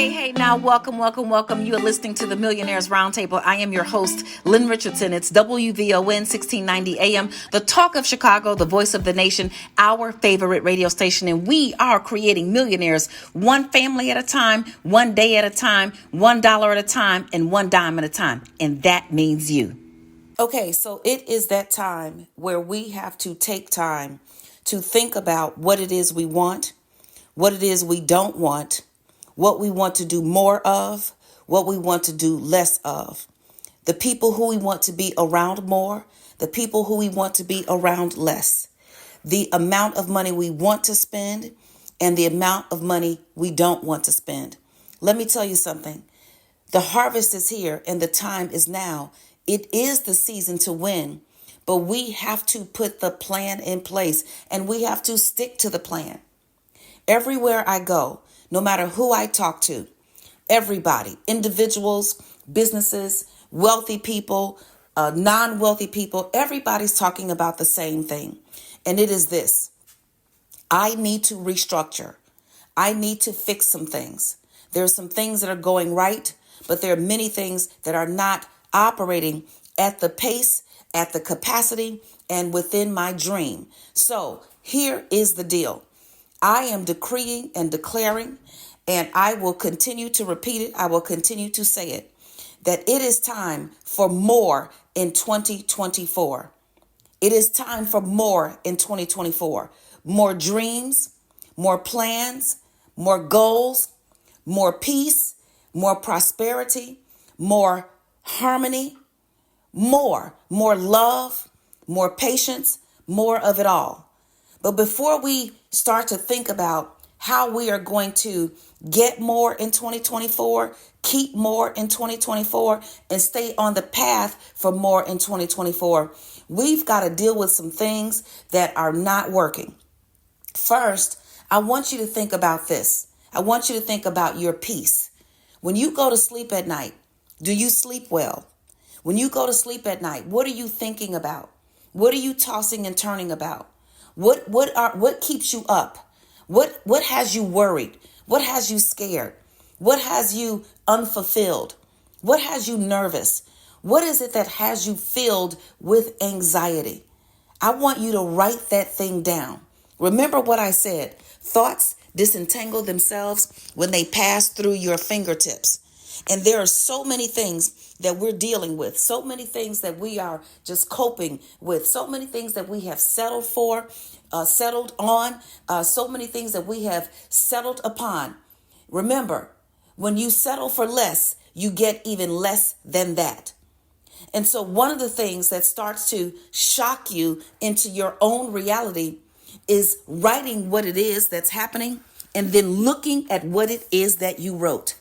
Hey, now welcome. You are listening to the Millionaires Roundtable. I am your host, Lynn Richardson. It's WVON 1690 AM, the talk of Chicago, the voice of the nation, our favorite radio station. And we are creating millionaires one family at a time, one day at a time, $1 at a time, and one dime at a time. And that means you. Okay, so it is that time where we have to take time to think about what it is we want, what it is we don't want, what we want to do more of, what we want to do less of, the people who we want to be around more, the people who we want to be around less, the amount of money we want to spend, and the amount of money we don't want to spend. Let me tell you something. The harvest is here and the time is now. It is the season to win, but we have to put the plan in place and we have to stick to the plan. Everywhere I go, no matter who I talk to, everybody, individuals, businesses, wealthy people, non-wealthy people, everybody's talking about the same thing. And it is this: I need to restructure. I need to fix some things. There are some things that are going right, but there are many things that are not operating at the pace, at the capacity, and within my dream. So here is the deal. I am decreeing and declaring, and I will continue to repeat it. I will continue to say it, that it is time for more in 2024. It is time for more in 2024. More dreams, more plans, more goals, more peace, more prosperity, more harmony, more love, more patience, more of it all. But before we start to think about how we are going to get more in 2024, keep more in 2024, and stay on the path for more in 2024, we've got to deal with some things that are not working. First, I want you to think about this. I want you to think about your peace. When you go to sleep at night, do you sleep well? When you go to sleep at night, what are you thinking about? What are you tossing and turning about? What keeps you up? What has you worried? What has you scared? What has you unfulfilled? What has you nervous? What is it that has you filled with anxiety? I want you to write that thing down. Remember what I said. Thoughts disentangle themselves when they pass through your fingertips. And there are so many things that we're dealing with, so many things that we are just coping with, so many things that we have settled for, settled on, so many things that we have settled upon. Remember, when you settle for less, you get even less than that. And so one of the things that starts to shock you into your own reality is writing what it is that's happening and then looking at what it is that you wrote.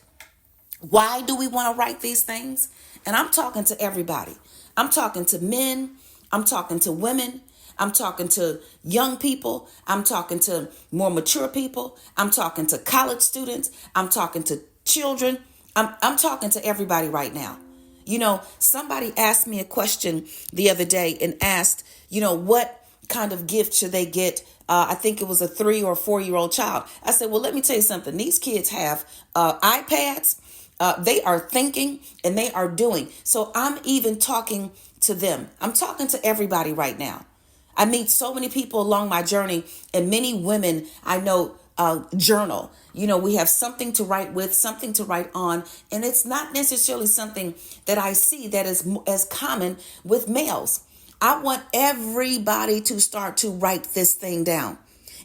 Why do we want to write these things? And I'm talking to everybody. I'm talking to men. I'm talking to women. I'm talking to young people. I'm talking to more mature people. I'm talking to college students. I'm talking to children. I'm talking to everybody right now. You know, somebody asked me a question the other day and asked, what kind of gift should they get? I think it was a 3 or 4-year-old child. I said, well, let me tell you something. These kids have iPads. They are thinking and they are doing. So I'm even talking to them. I'm talking to everybody right now. I meet so many people along my journey, and many women I know journal. We have something to write with, something to write on. And it's not necessarily something that I see that is as common with males. I want everybody to start to write this thing down.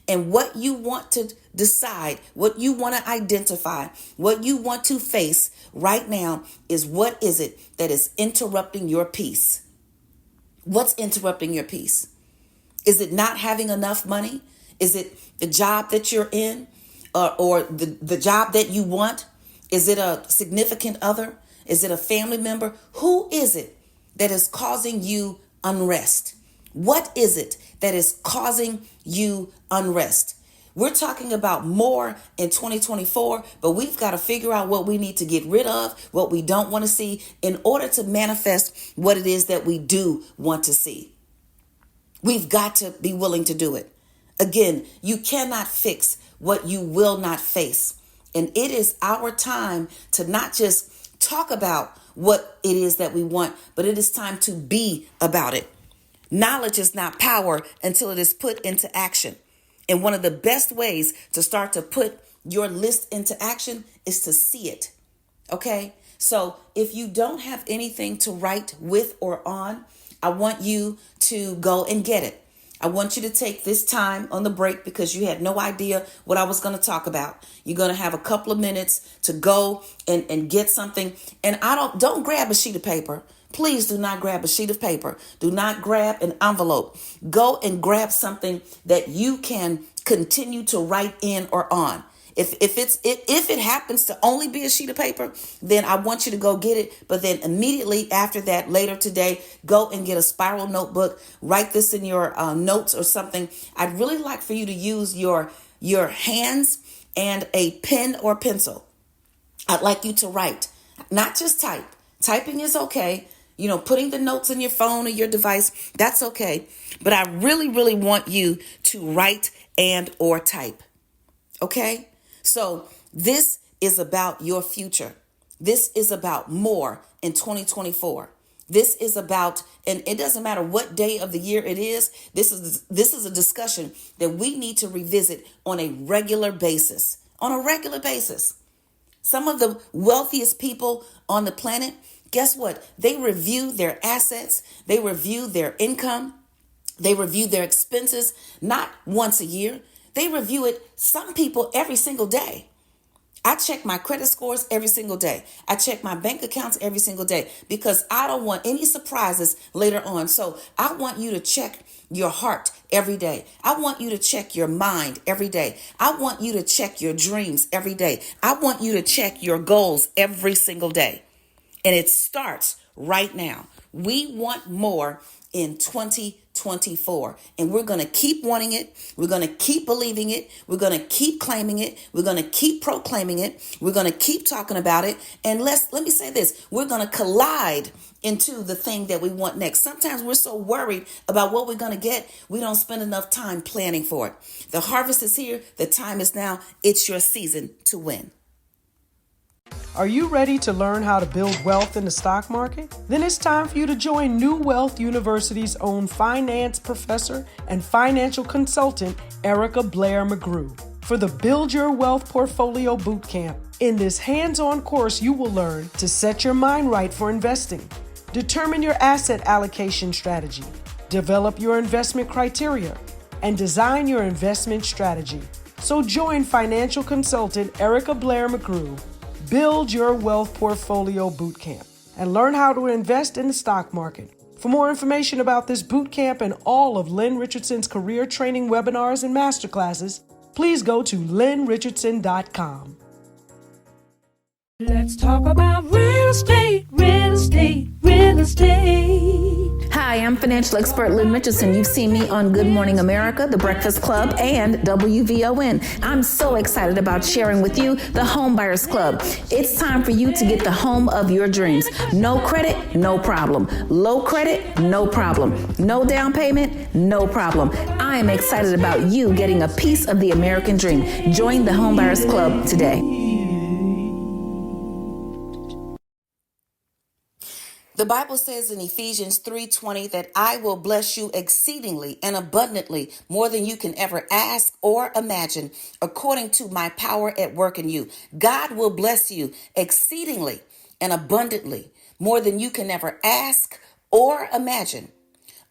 And what you want to decide, what you want to identify, what you want to face right now is what is it that is interrupting your peace? What's interrupting your peace? Is it not having enough money? Is it the job that you're in or the job that you want? Is it a significant other? Is it a family member? Who is it that is causing you unrest? What is it that is causing you unrest? We're talking about more in 2024, but we've got to figure out what we need to get rid of, what we don't want to see in order to manifest what it is that we do want to see. We've got to be willing to do it. Again, you cannot fix what you will not face. And it is our time to not just talk about what it is that we want, but it is time to be about it. Knowledge is not power until it is put into action. And one of the best ways to start to put your list into action is to see it. Okay? So if you don't have anything to write with or on, I want you to go and get it. I want you to take this time on the break because you had no idea what I was going to talk about. You're going to have a couple of minutes to go and get something. And don't grab a sheet of paper. Please do not grab a sheet of paper. Do not grab an envelope. Go and grab something that you can continue to write in or on. If it happens to only be a sheet of paper, then I want you to go get it. But then immediately after that, later today, go and get a spiral notebook. Write this in your notes or something. I'd really like for you to use your hands and a pen or pencil. I'd like you to write, not just type. Typing is okay. Putting the notes in your phone or your device, that's okay. But I really, really want you to write and or type. Okay? So this is about your future. This is about more in 2024. This is about, and it doesn't matter what day of the year it is. This is a discussion that we need to revisit on a regular basis. On a regular basis. Some of the wealthiest people on the planet, guess what? They review their assets. They review their income. They review their expenses, not once a year. They review it, some people, every single day. I check my credit scores every single day. I check my bank accounts every single day because I don't want any surprises later on. So I want you to check your heart every day. I want you to check your mind every day. I want you to check your dreams every day. I want you to check your goals every single day. And it starts right now. We want more in 2024. And we're going to keep wanting it. We're going to keep believing it. We're going to keep claiming it. We're going to keep proclaiming it. We're going to keep talking about it. And let me say this. We're going to collide into the thing that we want next. Sometimes we're so worried about what we're going to get, we don't spend enough time planning for it. The harvest is here. The time is now. It's your season to win. Are you ready to learn how to build wealth in the stock market? Then it's time for you to join New Wealth University's own finance professor and financial consultant, Erica Blair McGrew, for the Build Your Wealth Portfolio Bootcamp. In this hands-on course, you will learn to set your mind right for investing, determine your asset allocation strategy, develop your investment criteria, and design your investment strategy. So join financial consultant Erica Blair McGrew, Build Your Wealth Portfolio Bootcamp, and learn how to invest in the stock market. For more information about this bootcamp and all of Lynn Richardson's career training webinars and masterclasses, please go to lynnrichardson.com. Let's talk about real estate, real estate, real estate. Hi, I'm financial expert Lynn Richardson. You've seen me on Good Morning America, The Breakfast Club, and WVON. I'm so excited about sharing with you the Home Buyers Club. It's time for you to get the home of your dreams. No credit, no problem. Low credit, no problem. No down payment, no problem. I am excited about you getting a piece of the American dream. Join the Home Buyers Club today. The Bible says in Ephesians 3:20 that I will bless you exceedingly and abundantly, more than you can ever ask or imagine, according to my power at work in you. God will bless you exceedingly and abundantly, more than you can ever ask or imagine,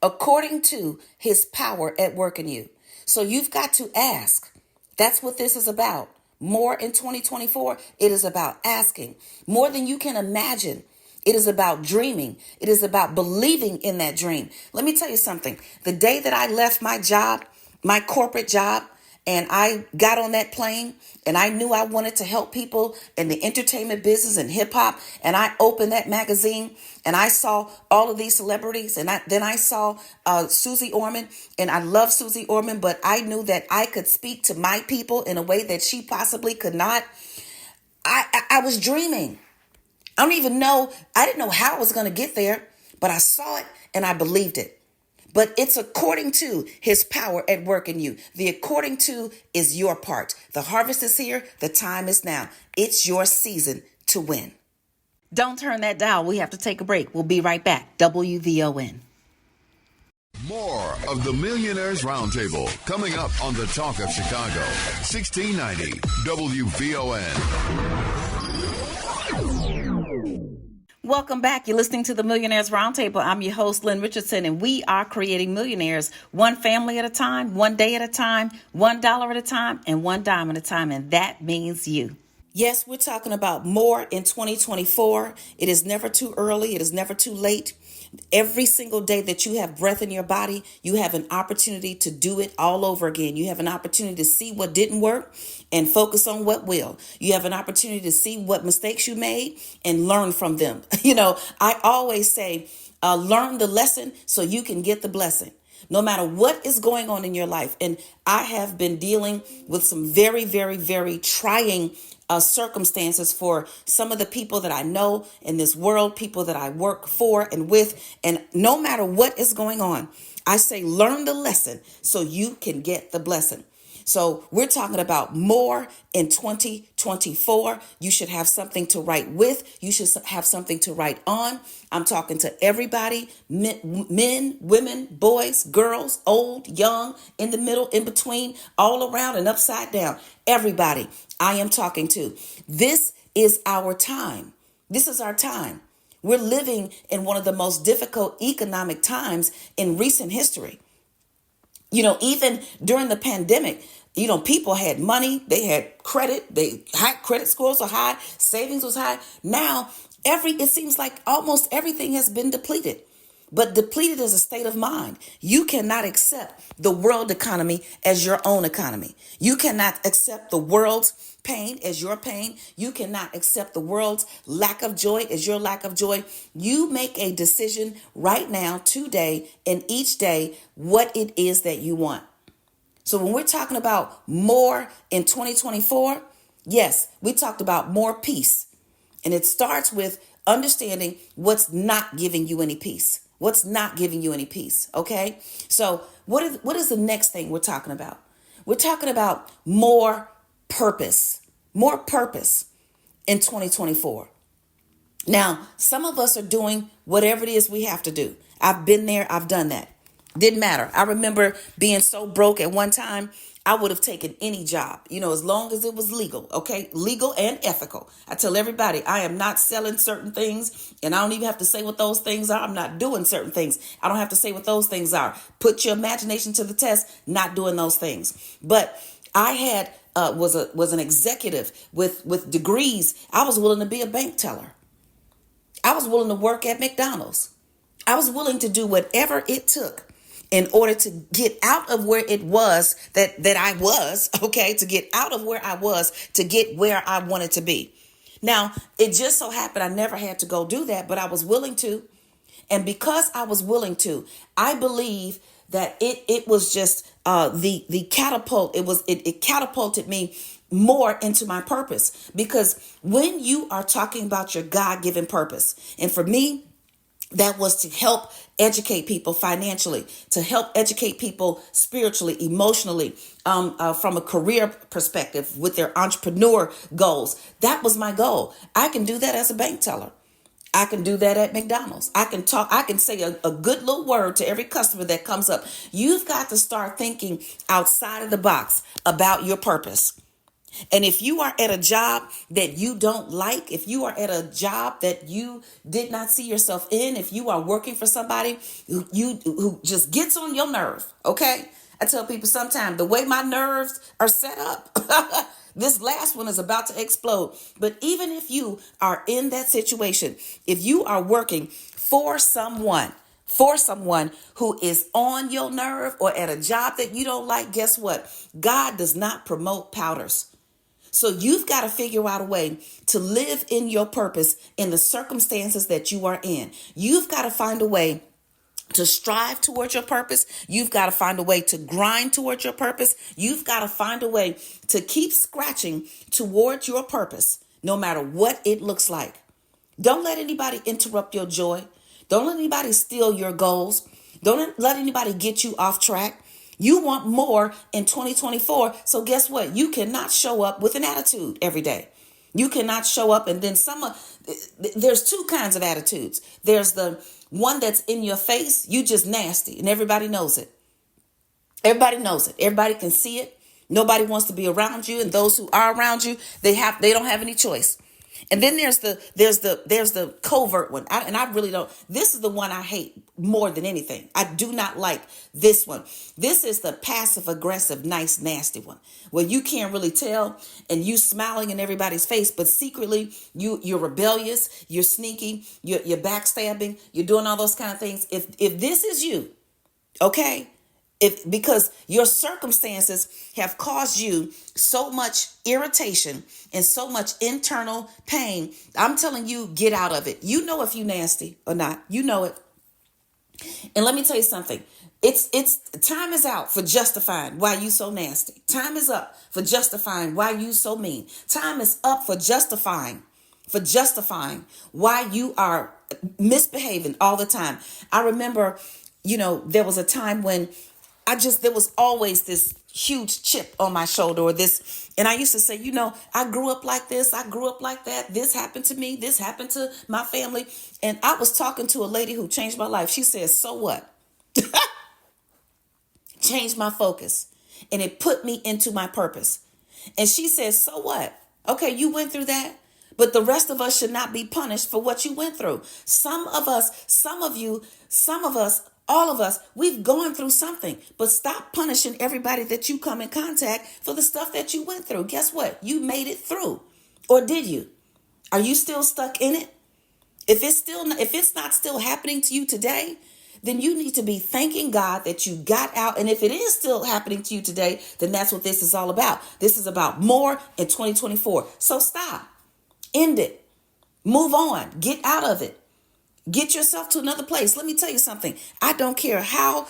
according to his power at work in you. So you've got to ask. That's what this is about. More in 2024, it is about asking more than you can imagine. It is about dreaming. It is about believing in that dream. Let me tell you something. The day that I left my job, my corporate job, and I got on that plane and I knew I wanted to help people in the entertainment business and hip hop, and I opened that magazine and I saw all of these celebrities, and then I saw Susie Orman, and I love Susie Orman, but I knew that I could speak to my people in a way that she possibly could not. I was dreaming. I didn't know how I was going to get there, but I saw it and I believed it. but it's according to his power at work in you. The according to is your part. The harvest is here. The time is now. It's your season to win. Don't turn that dial. We have to take a break. We'll be right back. WVON. More of the Millionaires Roundtable coming up on the Talk of Chicago, 1690 WVON. Welcome back. You're listening to the Millionaires Roundtable. I'm your host, Lynn Richardson, and we are creating millionaires one family at a time, one day at a time, $1 at a time, and one dime at a time. And that means you. Yes, we're talking about more in 2024. It is never too early. It is never too late. Every single day that you have breath in your body, you have an opportunity to do it all over again. You have an opportunity to see what didn't work and focus on what will. You have an opportunity to see what mistakes you made and learn from them. I always say, learn the lesson so you can get the blessing. No matter what is going on in your life. And I have been dealing with some very, very, very trying circumstances for some of the people that I know in this world, people that I work for and with. And no matter what is going on, I say, learn the lesson so you can get the blessing. So we're talking about more in 2024. You should have something to write with. You should have something to write on. I'm talking to everybody, men, women, boys, girls, old, young, in the middle, in between, all around and upside down. Everybody I am talking to. This is our time. This is our time. We're living in one of the most difficult economic times in recent history. Even during the pandemic, people had money, they had credit, high credit scores were high, savings was high. Now, it seems like almost everything has been depleted. But depleted is a state of mind. You cannot accept the world economy as your own economy. You cannot accept the world's pain as your pain. You cannot accept the world's lack of joy as your lack of joy. You make a decision right now, today, and each day, what it is that you want. So when we're talking about more in 2024, yes, we talked about more peace. And it starts with understanding what's not giving you any peace. What's not giving you any peace, okay? So what is the next thing we're talking about? We're talking about more purpose in 2024. Now, some of us are doing whatever it is we have to do. I've been there. I've done that. Didn't matter. I remember being so broke at one time, I would have taken any job, as long as it was legal, okay? Legal and ethical. I tell everybody, I am not selling certain things, and I don't even have to say what those things are. I'm not doing certain things. I don't have to say what those things are. Put your imagination to the test, not doing those things. But I had was an executive with degrees. I was willing to be a bank teller. I was willing to work at McDonald's. I was willing to do whatever it took in order to get out of where it was that I was, okay, to get out of where I was, to get where I wanted to be. Now, it just so happened I never had to go do that, but I was willing to. And because I was willing to, I believe that it was just the catapult. It catapulted me more into my purpose, because when you are talking about your God-given purpose, and for me, that was to help educate people financially, to help educate people spiritually, emotionally, from a career perspective with their entrepreneur goals. That was my goal. I can do that as a bank teller. I can do that at McDonald's. I can say a good little word to every customer that comes up. You've got to start thinking outside of the box about your purpose. And if you are at a job that you don't like, if you are at a job that you did not see yourself in, if you are working for somebody who just gets on your nerve, okay? I tell people sometimes the way my nerves are set up, this last one is about to explode. But even if you are in that situation, if you are working for someone who is on your nerve or at a job that you don't like, guess what? God does not promote powders. So you've got to figure out a way to live in your purpose in the circumstances that you are in. You've got to find a way to strive towards your purpose. You've got to find a way to grind towards your purpose. You've got to find a way to keep scratching towards your purpose, no matter what it looks like. Don't let anybody interrupt your joy. Don't let anybody steal your goals. Don't let anybody get you off track. You want more in 2024. So guess what? You cannot show up with an attitude every day. You cannot show up and then there's two kinds of attitudes. There's the one that's in your face. You just nasty and everybody knows it. Everybody knows it. Everybody can see it. Nobody wants to be around you. And those who are around you, they don't have any choice. And then there's the covert one. I really don't. This is the one I hate more than anything. I do not like this one. This is the passive aggressive, nice, nasty one where you can't really tell and you smiling in everybody's face, but secretly you're rebellious, you're sneaky, you're backstabbing, you're doing all those kind of things. If this is you, okay, because your circumstances have caused you so much irritation and so much internal pain, I'm telling you, get out of it. You know if you nasty or not. You know it. And let me tell you something. It's time is out for justifying why you so nasty. Time is up for justifying why you so mean. Time is up for justifying why you are misbehaving all the time. I remember, there was a time when there was always this huge chip on my shoulder or this. And I used to say, I grew up like this. I grew up like that. This happened to me. This happened to my family. And I was talking to a lady who changed my life. She says, so what? Changed my focus. And it put me into my purpose. And she says, so what? Okay, you went through that. But the rest of us should not be punished for what you went through. Some of us, all of us, we've gone through something, but stop punishing everybody that you come in contact for the stuff that you went through. Guess what? You made it through. Or did you? Are you still stuck in it? If it's not still happening to you today, then you need to be thanking God that you got out. And if it is still happening to you today, then that's what this is all about. This is about more in 2024. So stop. End it. Move on. Get out of it. Get yourself to another place. Let me tell you something. I don't care how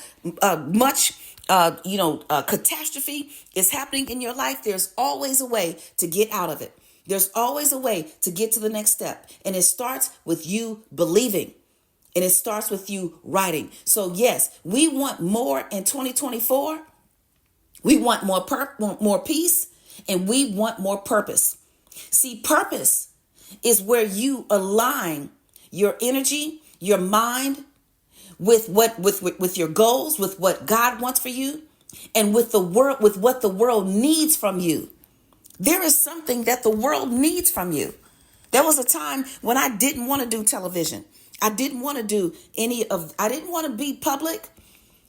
much catastrophe is happening in your life. There's always a way to get out of it. There's always a way to get to the next step. And it starts with you believing. And it starts with you writing. So yes, we want more in 2024. We want more peace, and we want more purpose. See, purpose is where you align your energy, your mind with your goals, with what God wants for you, and with what the world needs from you. There is something that the world needs from you. There was a time when I didn't want to do television. I didn't want to do I didn't want to be public.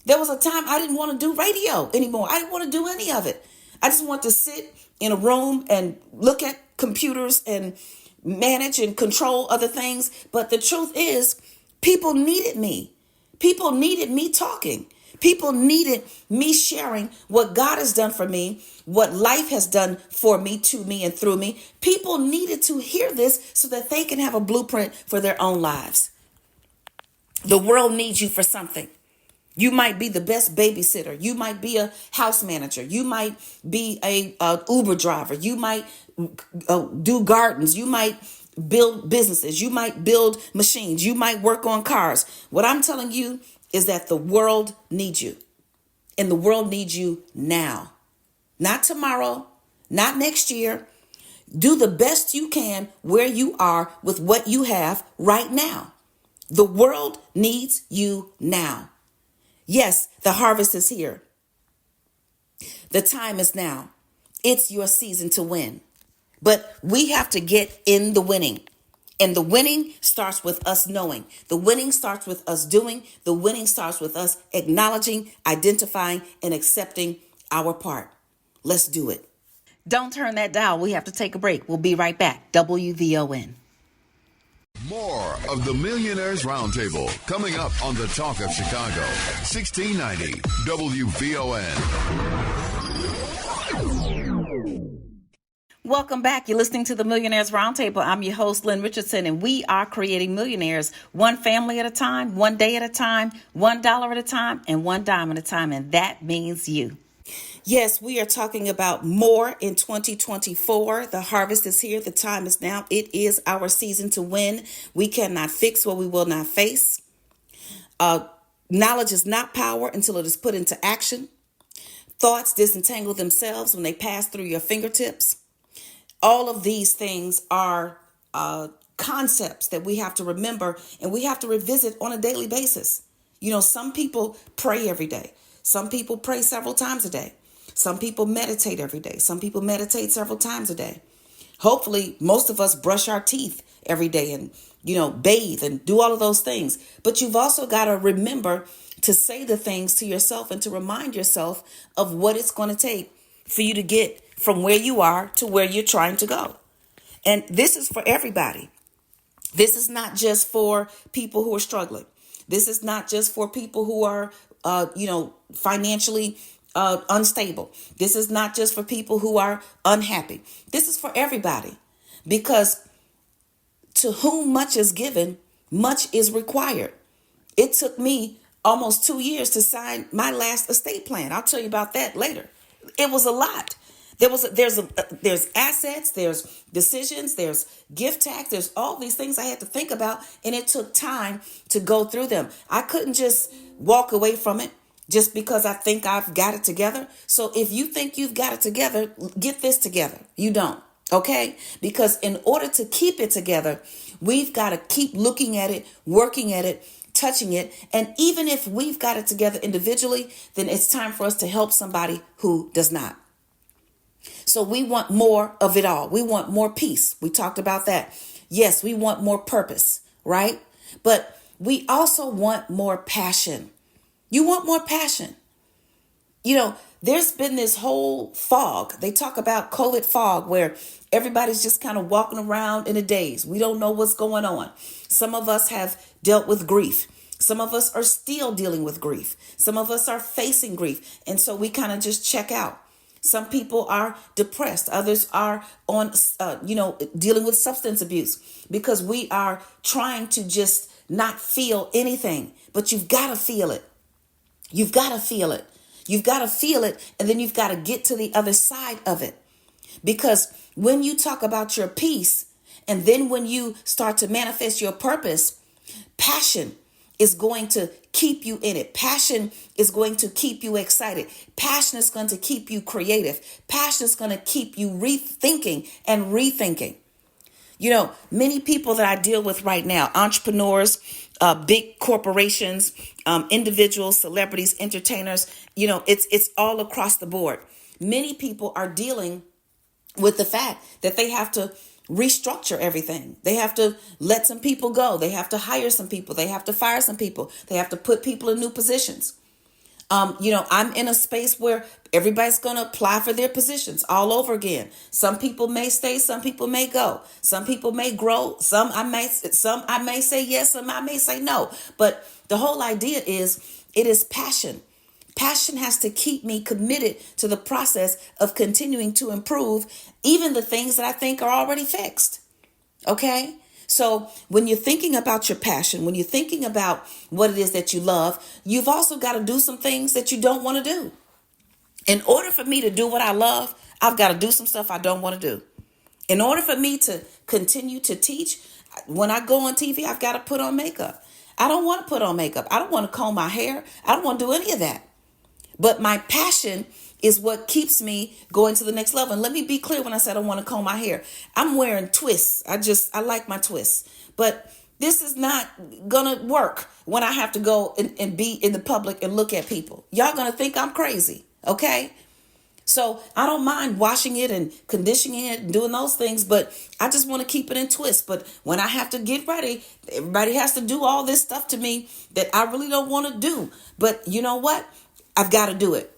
There was a time I didn't want to do radio anymore. I didn't want to do any of it. I just want to sit in a room and look at computers and manage and control other things. But the truth is, people needed me. People needed me talking. People needed me sharing what God has done for me, what life has done for me, to me, and through me. People needed to hear this so that they can have a blueprint for their own lives. The world needs you for something. You might be the best babysitter. You might be a house manager. You might be a Uber driver. You might do gardens. You might build businesses. You might build machines. You might work on cars. What I'm telling you is that the world needs you. And the world needs you now. Not tomorrow. Not next year. Do the best you can where you are with what you have right now. The world needs you now. Yes, the harvest is here. The time is now. It's your season to win. But we have to get in the winning. And the winning starts with us knowing. The winning starts with us doing. The winning starts with us acknowledging, identifying, and accepting our part. Let's do it. Don't turn that dial. We have to take a break. We'll be right back. WVON. More of the Millionaires Roundtable coming up on the Talk of Chicago, 1690 WVON. Welcome back. You're listening to the Millionaires Roundtable. I'm your host, Lynn Richardson, and we are creating millionaires one family at a time, one day at a time, $1 at a time, and one dime at a time. And that means you. Yes, we are talking about more in 2024. The harvest is here. The time is now. It is our season to win. We cannot fix what we will not face. Knowledge is not power until it is put into action. Thoughts disentangle themselves when they pass through your fingertips. All of these things are concepts that we have to remember and we have to revisit on a daily basis. Some people pray every day. Some people pray several times a day. Some people meditate every day. Some people meditate several times a day. Hopefully, most of us brush our teeth every day and, bathe and do all of those things. But you've also got to remember to say the things to yourself and to remind yourself of what it's going to take for you to get from where you are to where you're trying to go. And this is for everybody. This is not just for people who are struggling. This is not just for people who are, financially unstable. This is not just for people who are unhappy. This is for everybody, because to whom much is given, much is required. It took me almost 2 years to sign my last estate plan. I'll tell you about that later. It was a lot. There's assets, there's decisions, there's gift tax, there's all these things I had to think about, and it took time to go through them. I couldn't just walk away from it just because I think I've got it together. So if you think you've got it together, get this together. You don't, okay? Because in order to keep it together, we've got to keep looking at it, working at it, touching it. And even if we've got it together individually, then it's time for us to help somebody who does not. So we want more of it all. We want more peace. We talked about that. Yes, we want more purpose, right? But we also want more passion. You want more passion. There's been this whole fog. They talk about COVID fog where everybody's just kind of walking around in a daze. We don't know what's going on. Some of us have dealt with grief. Some of us are still dealing with grief. Some of us are facing grief. And so we kind of just check out. Some people are depressed. Others are on, dealing with substance abuse, because we are trying to just not feel anything. But you've got to feel it. You've got to feel it. You've got to feel it. And then you've got to get to the other side of it. Because when you talk about your peace, and then when you start to manifest your purpose, passion is going to keep you in it. Passion is going to keep you excited. Passion is going to keep you creative. Passion is going to keep you rethinking and rethinking. Many people that I deal with right now, entrepreneurs, big corporations, individuals, celebrities, entertainers, it's all across the board. Many people are dealing with the fact that they have to restructure everything. They have to let some people go. They have to hire some people. They have to fire some people. They have to put people in new positions. I'm in a space where everybody's going to apply for their positions all over again. Some people may stay, some people may go. Some people may grow. Some I may say yes, some I may say no. But the whole idea is it is passion. Passion has to keep me committed to the process of continuing to improve even the things that I think are already fixed. Okay? So when you're thinking about your passion, when you're thinking about what it is that you love, you've also got to do some things that you don't want to do. In order for me to do what I love, I've got to do some stuff I don't want to do. In order for me to continue to teach, when I go on TV, I've got to put on makeup. I don't want to put on makeup. I don't want to comb my hair. I don't want to do any of that. But my passion is what keeps me going to the next level. And let me be clear when I said I want to comb my hair. I'm wearing twists. I like my twists. But this is not going to work when I have to go and be in the public and look at people. Y'all going to think I'm crazy, okay? So I don't mind washing it and conditioning it and doing those things, but I just want to keep it in twists. But when I have to get ready, everybody has to do all this stuff to me that I really don't want to do. But you know what? I've got to do it.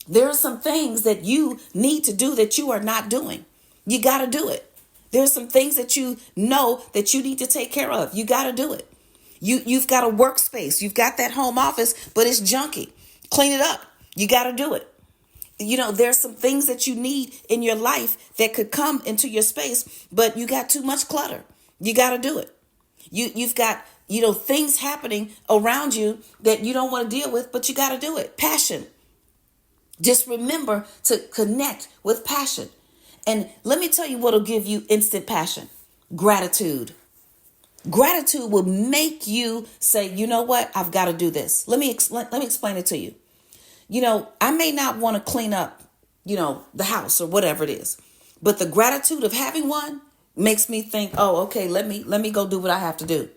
There are some things that you need to do that you are not doing. You got to do it. There's some things that you know that you need to take care of. You got to do it. You've got a workspace. You've got that home office, but it's junky. Clean it up. You got to do it. There's some things that you need in your life that could come into your space, but you got too much clutter. You got to do it. You've got things happening around you that you don't want to deal with, but you got to do it. Passion. Just remember to connect with passion. And let me tell you what'll give you instant passion. Gratitude. Gratitude will make you say, you know what? I've got to do this. Let me explain it to you. I may not want to clean up, the house or whatever it is, but the gratitude of having one makes me think, oh, okay, let me go do what I have to do.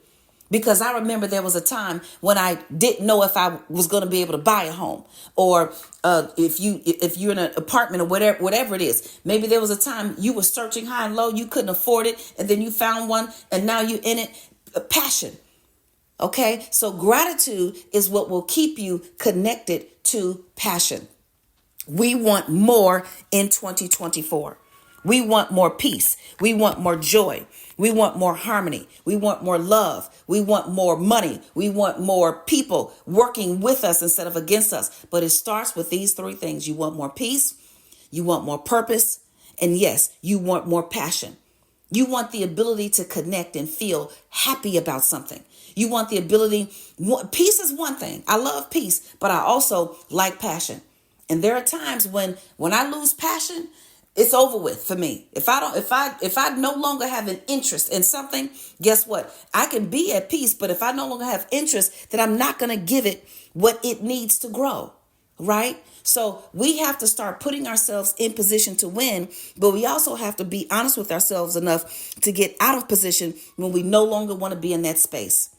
Because I remember there was a time when I didn't know if I was going to be able to buy a home, or if you're in an apartment or whatever it is. Maybe there was a time you were searching high and low, you couldn't afford it, and then you found one, and now you're in it. Passion. Okay, so gratitude is what will keep you connected to passion. We want more in 2024. We want more peace. We want more joy. We want more harmony. We want more love. We want more money. We want more people working with us instead of against us. But it starts with these three things. You want more peace. You want more purpose. And yes, you want more passion. You want the ability to connect and feel happy about something. You want the ability. Peace is one thing. I love peace, but I also like passion. And there are times when I lose passion, it's over with for me. If I no longer have an interest in something, guess what? I can be at peace, but if I no longer have interest, then I'm not going to give it what it needs to grow, right? So we have to start putting ourselves in position to win, but we also have to be honest with ourselves enough to get out of position when we no longer want to be in that space.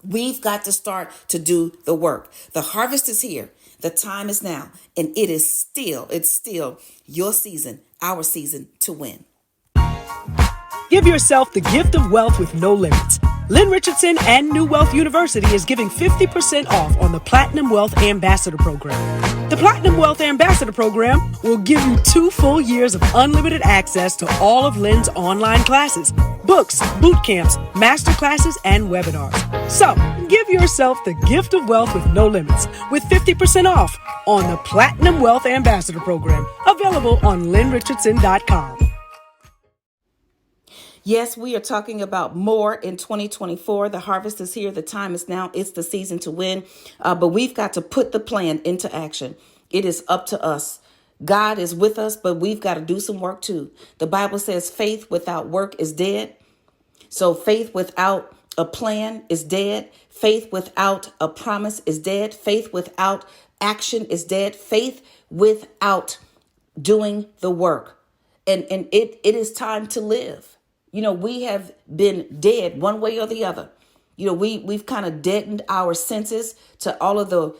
We've got to start to do the work. The harvest is here. The time is now, and it's still your season, our season to win. Give yourself the gift of wealth with no limits. Lynn Richardson and New Wealth University is giving 50% off on the Platinum Wealth Ambassador Program. The Platinum Wealth Ambassador Program will give you 2 full years of unlimited access to all of Lynn's online classes, books, boot camps, master classes, and webinars. So, give yourself the gift of wealth with no limits with 50% off on the Platinum Wealth Ambassador Program, available on lynnrichardson.com. Yes, we are talking about more in 2024. The harvest is here. The time is now. It's the season to win. But we've got to put the plan into action. It is up to us. God is with us, but we've got to do some work too. The Bible says faith without work is dead. So faith without a plan is dead. Faith without a promise is dead. Faith without action is dead. Faith without doing the work. And it is time to live. We have been dead one way or the other. We've kind of deadened our senses to all of the,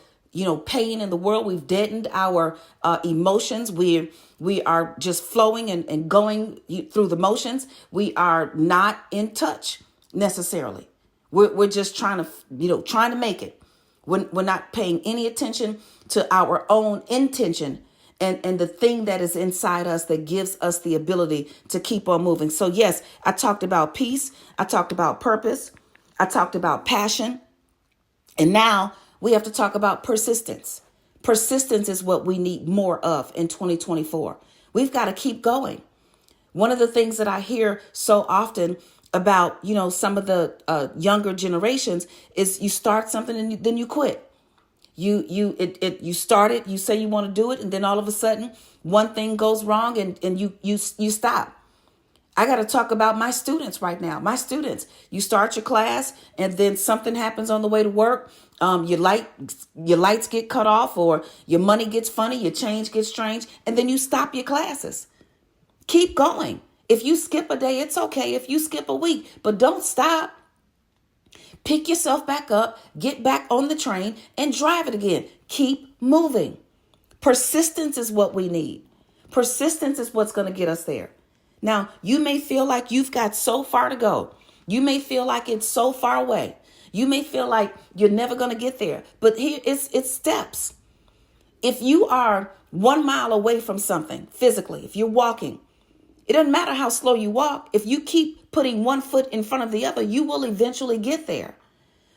pain in the world. We've deadened our emotions. We are just flowing and going through the motions. We are not in touch necessarily. We're just trying to make it. We're not paying any attention to our own intention and the thing that is inside us that gives us the ability to keep on moving. So yes, I talked about peace. I talked about purpose. I talked about passion. And now we have to talk about persistence. Persistence is what we need more of in 2024. We've got to keep going. One of the things that I hear so often about, some of the younger generations is you start something and then you quit. You start it, you say you want to do it, and then all of a sudden one thing goes wrong and you stop. I got to talk about my students right now. My students, you start your class and then something happens on the way to work. Your lights get cut off, or your money gets funny, your change gets strange, and then you stop your classes. Keep going. If you skip a day, it's okay. If you skip a week, but don't stop. Pick yourself back up, get back on the train, and drive it again. Keep moving. Persistence is what we need. Persistence is what's going to get us there. Now, you may feel like you've got so far to go. You may feel like it's so far away. You may feel like you're never going to get there. But here it's steps. If you are 1 mile away from something physically, if you're walking, it doesn't matter how slow you walk. If you keep putting one foot in front of the other, you will eventually get there.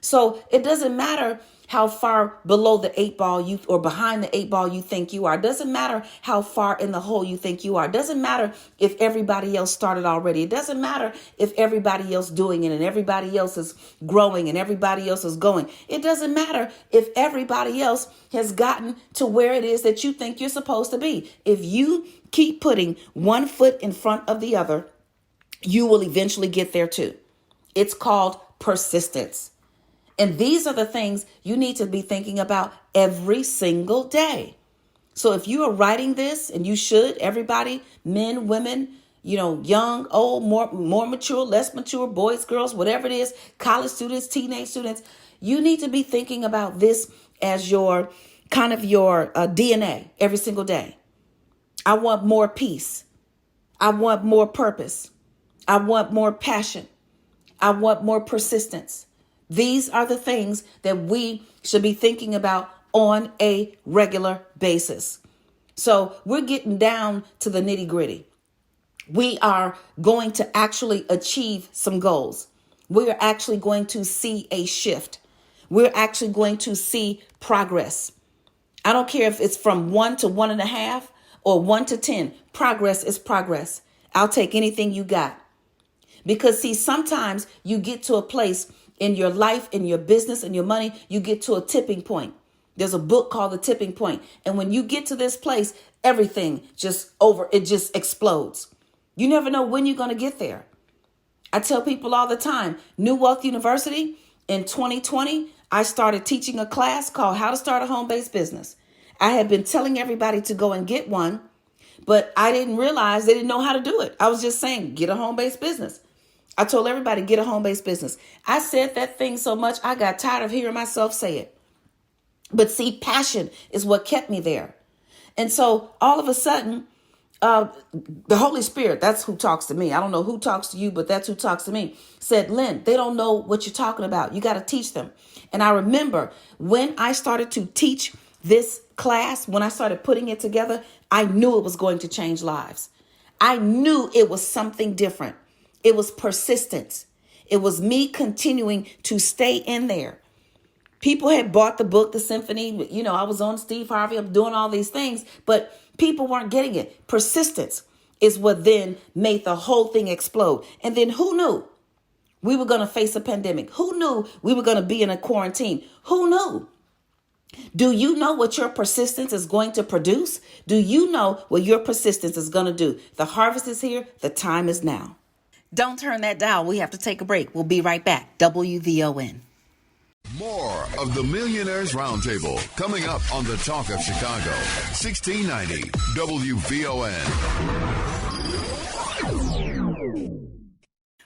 So it doesn't matter how far below the 8 ball or behind the 8 ball you think you are. It doesn't matter how far in the hole you think you are. It doesn't matter if everybody else started already. It doesn't matter if everybody else doing it and everybody else is growing and everybody else is going. It doesn't matter if everybody else has gotten to where it is that you think you're supposed to be. If you keep putting one foot in front of the other, you will eventually get there too. It's called persistence. And these are the things you need to be thinking about every single day. So if you are writing this, and you should, everybody, men, women, young, old, more mature, less mature, boys, girls, whatever it is, college students, teenage students, you need to be thinking about this as your kind of your DNA every single day. I want more peace. I want more purpose. I want more passion. I want more persistence. These are the things that we should be thinking about on a regular basis. So we're getting down to the nitty gritty. We are going to actually achieve some goals. We are actually going to see a shift. We're actually going to see progress. I don't care if it's from 1 to 1.5 or 1 to 10. Progress is progress. I'll take anything you got. Because see, sometimes you get to a place in your life, in your business, in your money, you get to a tipping point. There's a book called The Tipping Point. And when you get to this place, everything it just explodes. You never know when you're going to get there. I tell people all the time, New Wealth University, in 2020, I started teaching a class called How to Start a Home-Based Business. I had been telling everybody to go and get one, but I didn't realize they didn't know how to do it. I was just saying, get a home-based business. I told everybody, get a home-based business. I said that thing so much, I got tired of hearing myself say it. But see, passion is what kept me there. And so all of a sudden, the Holy Spirit, that's who talks to me. I don't know who talks to you, but that's who talks to me. Said, Lynn, they don't know what you're talking about. You got to teach them. And I remember when I started to teach this class, when I started putting it together, I knew it was going to change lives. I knew it was something different. It was persistence. It was me continuing to stay in there. People had bought the book, The Symphony. I was on Steve Harvey. I'm doing all these things, but people weren't getting it. Persistence is what then made the whole thing explode. And then who knew we were going to face a pandemic? Who knew we were going to be in a quarantine? Who knew? Do you know what your persistence is going to produce? Do you know what your persistence is going to do? The harvest is here. The time is now. Don't turn that dial. We have to take a break. We'll be right back. WVON. More of the Millionaires Roundtable coming up on the Talk of Chicago, 1690 WVON.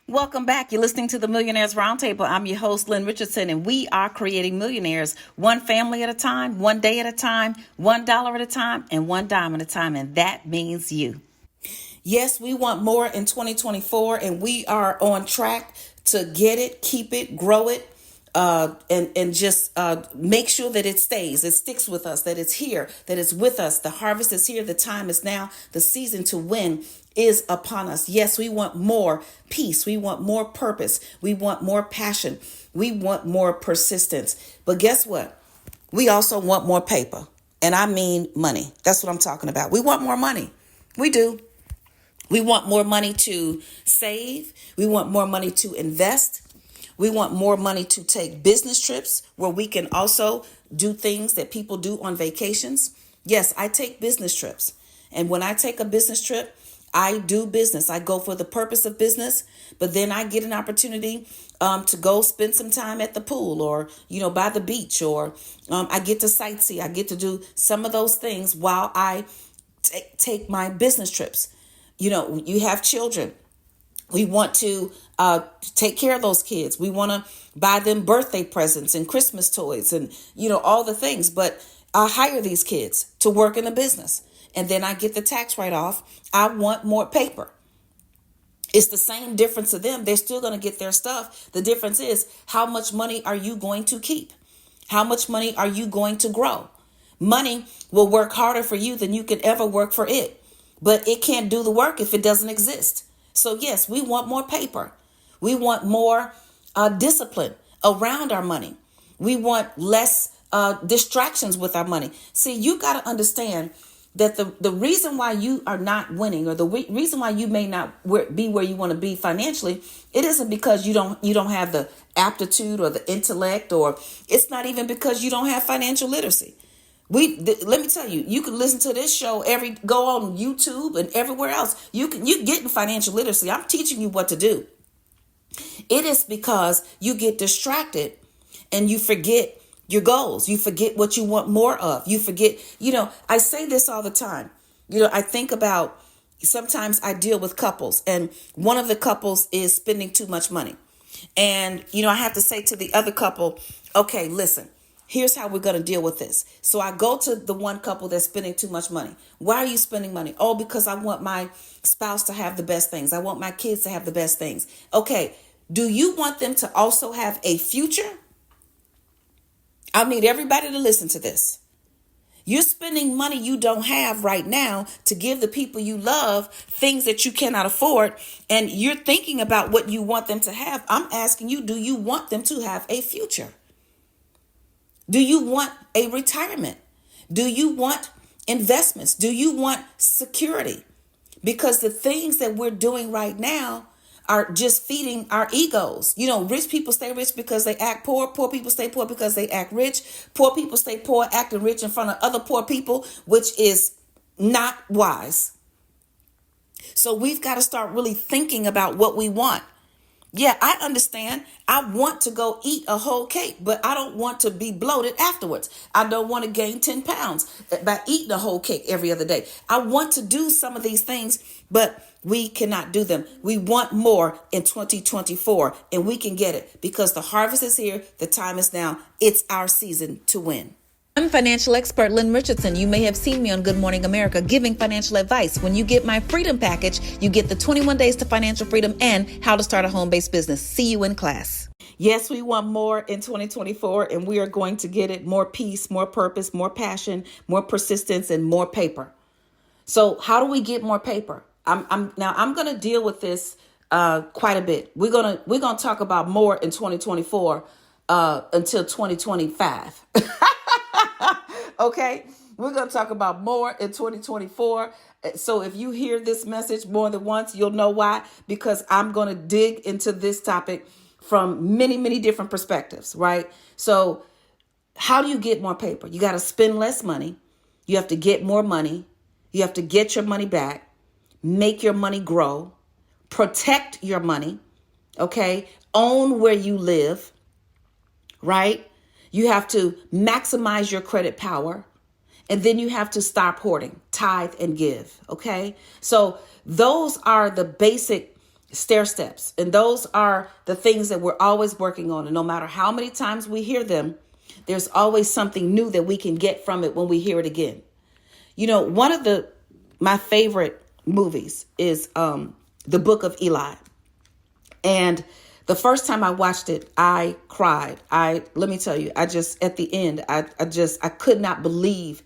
Welcome back. You're listening to the Millionaires Roundtable. I'm your host, Lynn Richardson, and we are creating millionaires one family at a time, one day at a time, $1 at a time, and $1 at a time. And that means you. Yes, we want more in 2024, and we are on track to get it, keep it, grow it. And just make sure that it stays, it sticks with us, that it's here, that it's with us. The harvest is here. The time is now. The season to win is upon us. Yes, we want more peace. We want more purpose. We want more passion. We want more persistence. But guess what? We also want more paper. And I mean money. That's what I'm talking about. We want more money. We do. We want more money to save. We want more money to invest. We want more money to take business trips where we can also do things that people do on vacations. Yes, I take business trips. And when I take a business trip, I do business. I go for the purpose of business, but then I get an opportunity to go spend some time at the pool or, by the beach, or I get to sightsee. I get to do some of those things while I take my business trips. You have children. We want to take care of those kids. We want to buy them birthday presents and Christmas toys and, all the things. But I hire these kids to work in the business. And then I get the tax write-off. I want more paper. It's the same difference to them. They're still going to get their stuff. The difference is, how much money are you going to keep? How much money are you going to grow? Money will work harder for you than you could ever work for it. But it can't do the work if it doesn't exist. So yes, we want more paper. We want more discipline around our money. We want less distractions with our money. See, you got to understand that the reason why you are not winning, or the reason why you may not be where you want to be financially, it isn't because you don't have the aptitude or the intellect, or it's not even because you don't have financial literacy. Let me tell you, you can listen to this show go on YouTube and everywhere else. You're getting financial literacy. I'm teaching you what to do. It is because you get distracted and you forget your goals. You forget what you want more of. You forget, I say this all the time. I think about, sometimes I deal with couples, and one of the couples is spending too much money. And, I have to say to the other couple, okay, listen, here's how we're going to deal with this. So I go to the one couple that's spending too much money. Why are you spending money? Oh, because I want my spouse to have the best things. I want my kids to have the best things. Okay. Do you want them to also have a future? I need everybody to listen to this. You're spending money you don't have right now to give the people you love things that you cannot afford. And you're thinking about what you want them to have. I'm asking you, do you want them to have a future? Do you want a retirement? Do you want investments? Do you want security? Because the things that we're doing right now are just feeding our egos. Rich people stay rich because they act poor. Poor people stay poor because they act rich. Poor people stay poor acting rich in front of other poor people, which is not wise. So we've got to start really thinking about what we want. Yeah, I understand. I want to go eat a whole cake, but I don't want to be bloated afterwards. I don't want to gain 10 pounds by eating a whole cake every other day. I want to do some of these things, but we cannot do them. We want more in 2024, and we can get it because the harvest is here. The time is now. It's our season to win. I'm financial expert Lynn Richardson. You may have seen me on Good Morning America giving financial advice. When you get my freedom package, you get the 21 days to financial freedom and how to start a home-based business. See you in class. Yes, we want more in 2024, and we are going to get it. More peace, more purpose, more passion, more persistence, and more paper. So how do we get more paper? I'm going to deal with this quite a bit. We're going to talk about more in 2024 until 2025. Okay, we're going to talk about more in 2024. So if you hear this message more than once, you'll know why, because I'm going to dig into this topic from many, many different perspectives, right? So how do you get more paper? You got to spend less money. You have to get more money. You have to get your money back, make your money grow, protect your money, okay? Own where you live, right? You have to maximize your credit power, and then you have to stop hoarding, tithe and give. Okay. So those are the basic stair steps. And those are the things that we're always working on. And no matter how many times we hear them, there's always something new that we can get from it when we hear it again. One of my favorite movies is The Book of Eli. And the first time I watched it, I cried. Let me tell you, at the end, I could not believe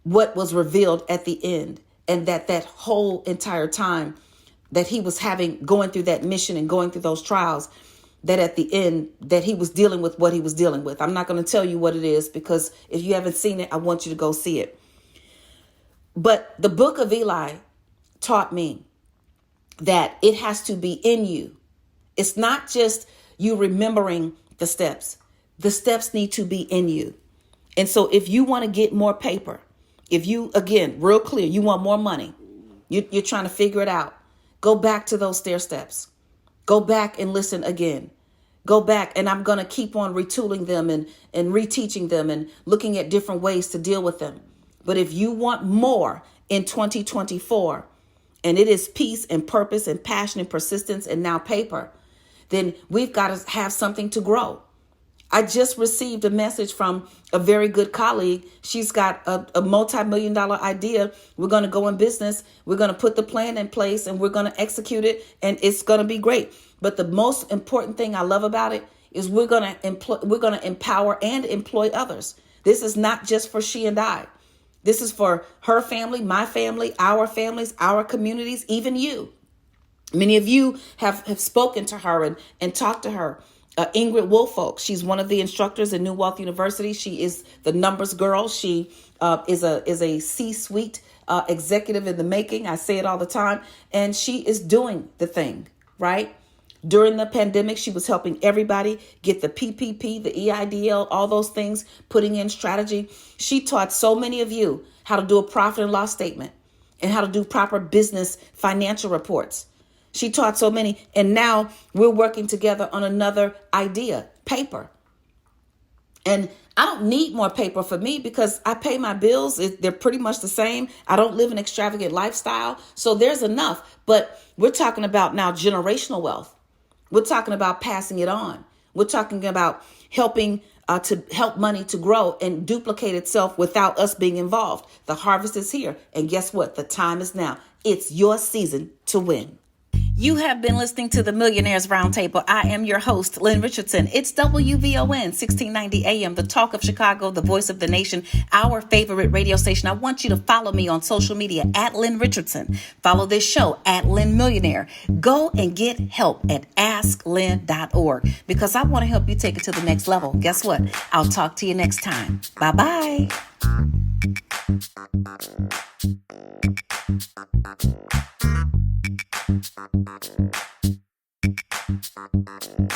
what was revealed at the end. And that whole entire time that he was going through that mission and going through those trials, that at the end, that he was dealing with what he was dealing with. I'm not going to tell you what it is, because if you haven't seen it, I want you to go see it. But the Book of Eli taught me that it has to be in you. It's not just you remembering the steps. The steps need to be in you. And so if you want to get more paper, if you, again, real clear, you want more money, you're trying to figure it out, go back to those stair steps. Go back and listen again. Go back, and I'm going to keep on retooling them and reteaching them and looking at different ways to deal with them. But if you want more in 2024, and it is peace and purpose and passion and persistence and now paper, then we've got to have something to grow. I just received a message from a very good colleague. She's got a multi-million-dollar idea. We're going to go in business. We're going to put the plan in place, and we're going to execute it, and it's going to be great. But the most important thing I love about it is we're going to empower and employ others. This is not just for she and I. This is for her family, my family, our families, our communities, even you. Many of you have spoken to her and talked to her. Ingrid Woolfolk, she's one of the instructors at New Wealth University. She is the numbers girl. She is a C-suite executive in the making. I say it all the time. And she is doing the thing, right? During the pandemic, she was helping everybody get the PPP, the EIDL, all those things, putting in strategy. She taught so many of you how to do a profit and loss statement and how to do proper business financial reports. She taught so many. And now we're working together on another idea, paper. And I don't need more paper for me because I pay my bills. They're pretty much the same. I don't live an extravagant lifestyle. So there's enough. But we're talking about now generational wealth. We're talking about passing it on. We're talking about helping to help money to grow and duplicate itself without us being involved. The harvest is here. And guess what? The time is now. It's your season to win. You have been listening to the Millionaires Roundtable. I am your host, Lynn Richardson. It's WVON 1690 AM, the talk of Chicago, the voice of the nation, our favorite radio station. I want you to follow me on social media at Lynn Richardson. Follow this show at Lynn Millionaire. Go and get help at asklynn.org because I want to help you take it to the next level. Guess what? I'll talk to you next time. Bye-bye. Thank you.